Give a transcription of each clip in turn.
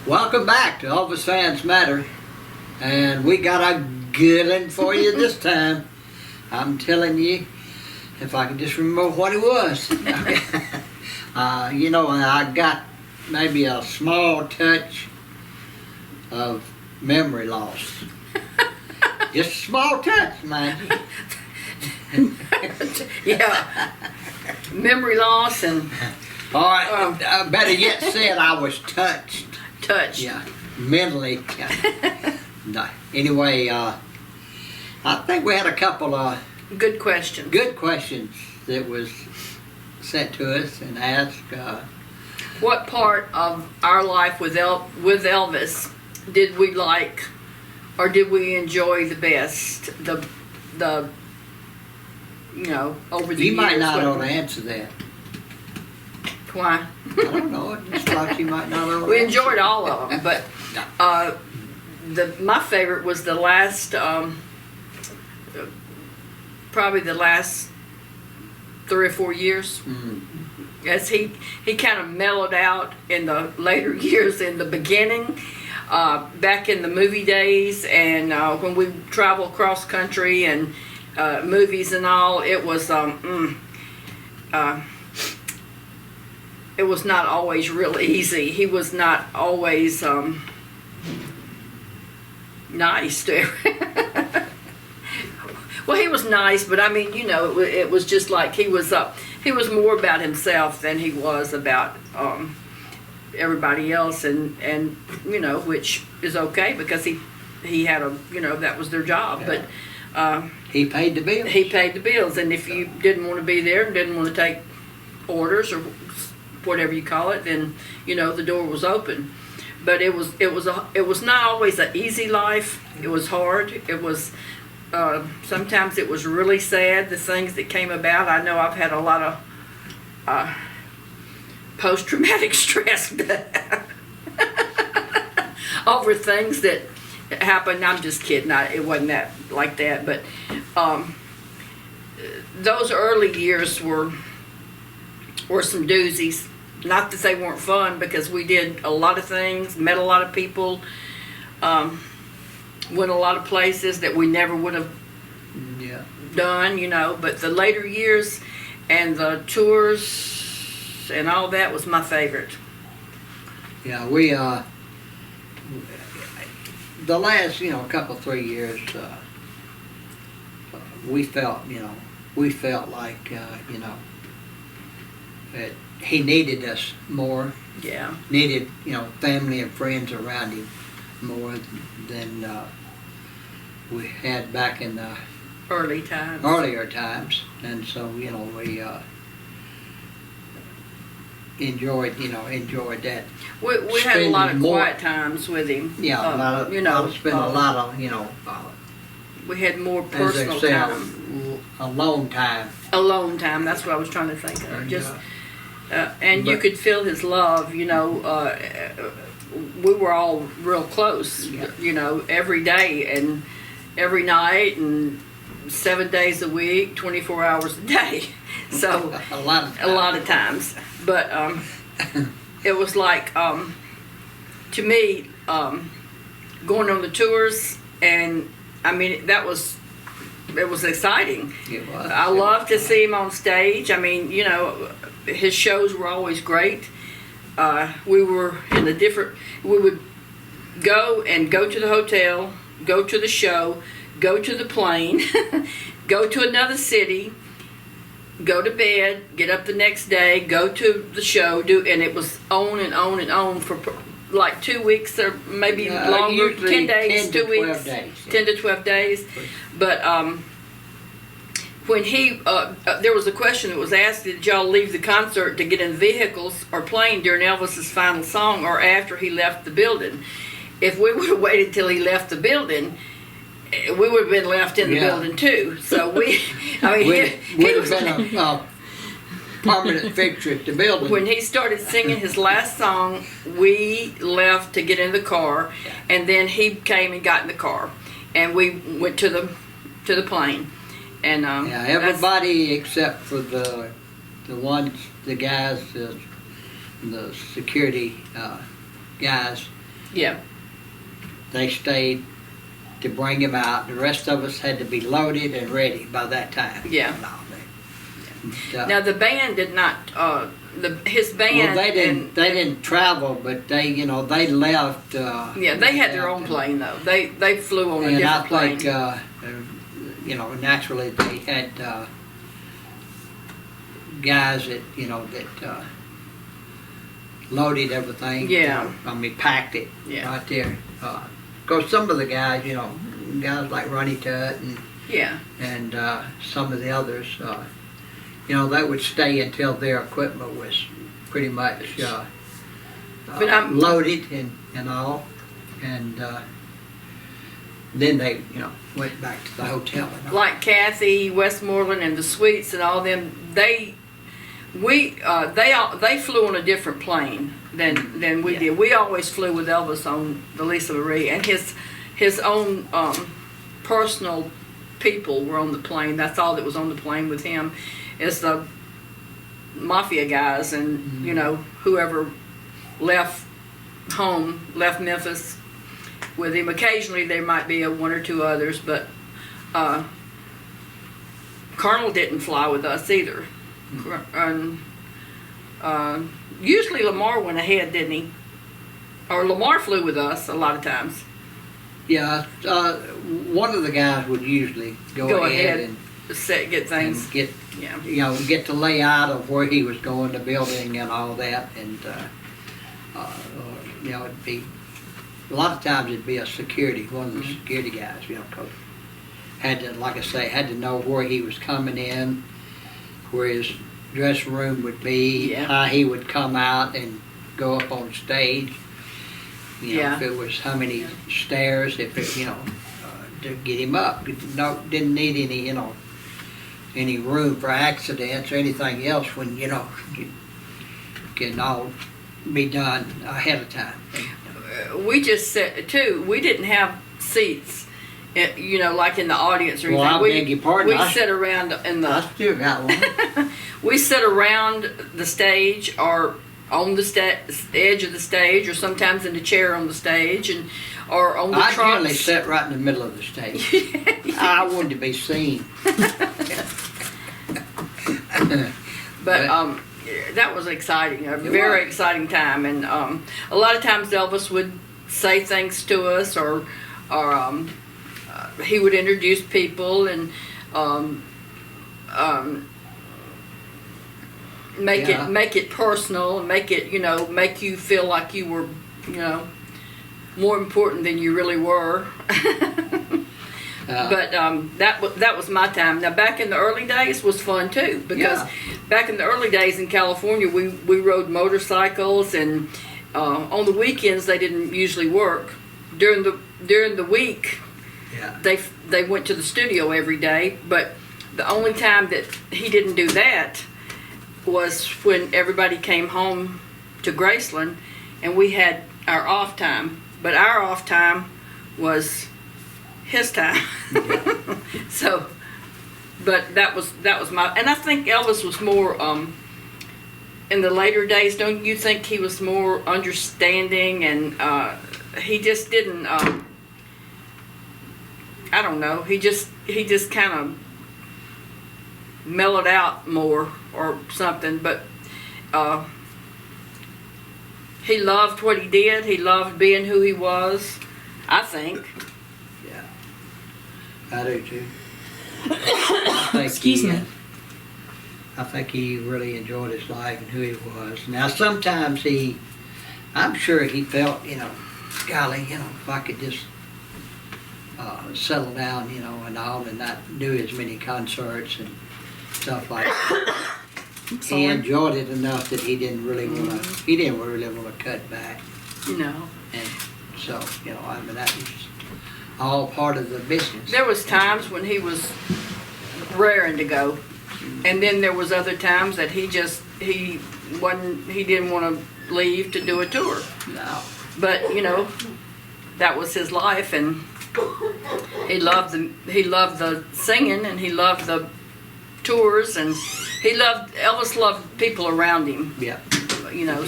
Welcome back to Elvis Fans Matter, and we got a good one for you this time. I'm telling you, if I can just remember what it was. I got maybe a small touch of memory loss. Just a small touch, mind you. Yeah, memory loss and All right, better yet said, I was touched. touch. Yeah, mentally. No. Anyway, I think we had a couple of Good question. good questions that was sent to us and asked. What part of our life with Elvis did we like, or did we enjoy the best? The over the You years. might not what- know the answer to that. Why? I don't know. It just like you might not know. the We answer. enjoyed all of them, but my favorite was the last, probably the last 3 or 4 years. Mm. As he kind of mellowed out in the later years. In the beginning, back in the movie days, and when we traveled cross country and movies and all, it was it was not always real easy. He was not always nice to well, he was nice, but I mean, it was just like he was more about himself than he was about everybody else, and which is okay because he had that was their job. Yeah. But He paid the bill. he paid the bills, and if you didn't want to be there and didn't want to take orders or whatever you call it, then the door was open. But it was not always an easy life. It was hard. It was sometimes it was really sad, the things that came about. I know I've had a lot of post-traumatic stress over things that happened. I'm just kidding. It wasn't that like that, but those early years were some doozies. Not that they weren't fun, because we did a lot of things, met a lot of people, went a lot of places that we never would have Yeah. done, but the later years and the tours and all that was my favorite. Yeah, we the last couple 3 years, we felt like that he needed us more. Yeah. Needed family and friends around him more than we had back in the Early times. earlier times, and so we enjoyed that. We had a lot of Spending more- quiet times with him. Yeah, spent a lot of we had more as they personal say, time. alone time. Alone time, that's what I was trying to think of. And, And you but- could feel his love, we were all real close, Yeah. Every day and every night and 7 days a week, 24 hours a day. So a lot of a lot of times. But it was like, to me, going on the tours, and I mean, it was exciting. It was. I love to see him on stage. I mean, his shows were always great. We were we would go to the hotel, go to the show, go to the plane, go to another city, go to bed, get up the next day, go to the show, and it was on and on and on for like 2 weeks or maybe longer, Usually 10 days, 10 to 2 weeks, 12 days, yeah. 10 to 12 days. But when he, there was a question that was asked, did y'all leave the concert to get in vehicles or plane during Elvis's final song or after he left the building? If we would have waited till he left the building, we would have been left in the Yeah. building too. So we, I mean, he Would was, have been a permanent fixture at the building. when he started singing his last song, we left to get in the car, and then he came and got in the car, and we went to the plane. And Yeah, everybody except for the guys, the security guys, Yeah. They stayed to bring him out. The rest of us had to be loaded and ready by that time. Yeah. And all that. Now the band did not. His band. Well, they didn't. And, They didn't travel, but they, they left. yeah, they had their own plane though. They flew on a And different I plane. think, naturally they had guys that, that loaded everything. Yeah. Packed it Yeah. right there. Because some of the guys, guys like Ronnie Tutt Yeah. and some of the others, they would stay until their equipment was pretty much But I'm- loaded and all. And then they, went back to the hotel. And all. Like Kathy Westmoreland and the Sweets and all them, they flew on a different plane than we did. We always flew with Elvis on the Lisa Marie, and his own personal people were on the plane. That's all that was on the plane with him, is the mafia guys and whoever left Memphis with him. Occasionally there might be one or two others, but Colonel didn't fly with us either. And usually Lamar went ahead, didn't he? Or Lamar flew with us a lot of times. Yeah, one of the guys would usually go ahead and Get things. and get Yeah. get the layout of where he was going, the building and all that, and it'd be a lot of times it'd be one of the security guys, 'cause had to, like I say, had to know where he was coming in, where his dressing room would be, Yeah. how he would come out and go up on stage. Yeah. If it was how many stairs, if it, to get him up. Didn't need any room for accidents or anything else when, it can all be done ahead of time. We just sat too. We didn't have seats, like in the audience or anything. Well, I beg your pardon. We sat around in I the. still got one. We sit around the stage or on the edge of the stage, or sometimes in the chair on the stage, or on the I trucks. generally sat right in the middle of the stage. I wanted to be seen. But that was exciting, a very exciting time, and a lot of times Elvis would say things to us, or he would introduce people and make it personal, and make it make you feel like you were more important than you really were. But that was my time. Now back in the early days was fun too, because back in the early days in California we rode motorcycles, and on the weekends they didn't usually work. During the week they went to the studio every day, but the only time that he didn't do that was when everybody came home to Graceland and we had our off time. But our off time was his time. So, but that was my, and I think Elvis was more in the later days. Don't you think he was more understanding, and he just didn't I don't know, he just kind of mellowed out more or something, but he loved what he did. He loved being who he was, I think. Yeah, I do too. I think Excuse me. I think he really enjoyed his life and who he was. Now, sometimes I'm sure he felt, golly, if I could just settle down, and all, and not do as many concerts and stuff like that. He enjoyed it enough that he didn't really want to cut back. No. And so, that was all part of the business. There was times when he was raring to go, and then there was other times that he didn't want to leave to do a tour. No. But that was his life, and he loved the singing, and he loved the tours, and Elvis loved people around him. Yeah.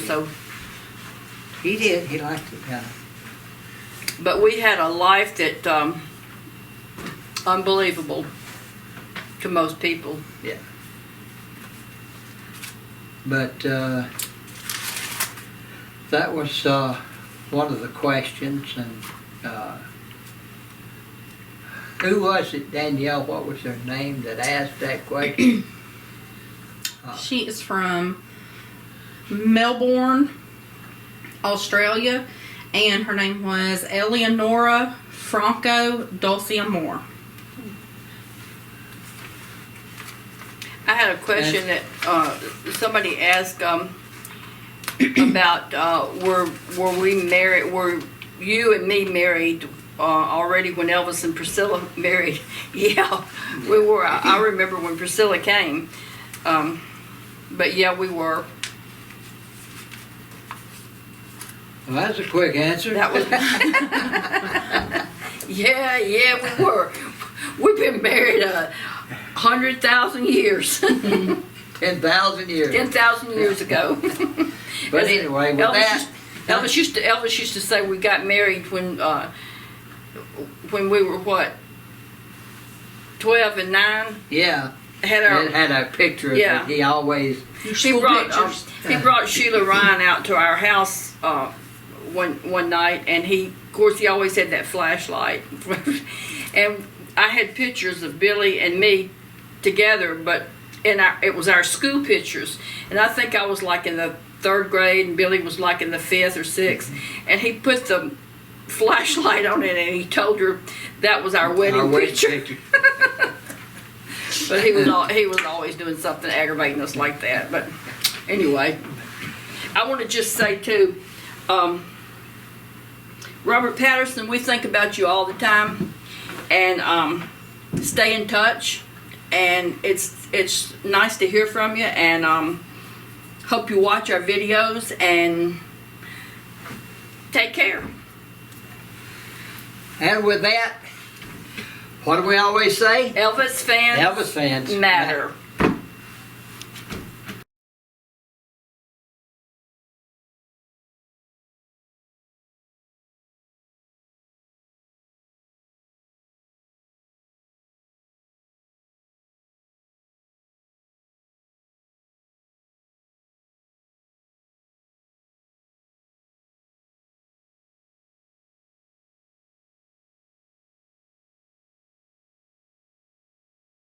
So He did. He liked it. Yeah. But we had a life that unbelievable to most people. But that was one of the questions, and who was it, Danielle, what was her name that asked that question? She is from Melbourne, Australia, and her name was Eleonora Franco Dulce Amor. I had a question that somebody asked about were we married? Were you and me married already when Elvis and Priscilla married? Yeah, we were. I remember when Priscilla came, but yeah, we were. Well, that's a quick answer. That was. yeah, we were. We've been married 100,000 years. 10,000 years. 10,000 years ago. But anyway, with Elvis used to say we got married when we were what, 12 and 9. Yeah, Had our it had a picture of Yeah. it. He always, he brought Sheila Ryan out to our house one night, and of course he always had that flashlight, and I had pictures of Billy and me together, but it was our school pictures, and I think I was like in the 3rd grade, and Billy was like in the 5th or 6th, and he put the flashlight on it, and he told her that was our wedding picture. But he was always doing something aggravating us like that. But anyway, I want to just say too, Robert Patterson, we think about you all the time, and stay in touch. And it's nice to hear from you, and hope you watch our videos, and take care. and with that, what do we always say? Elvis fans Elvis fans matter.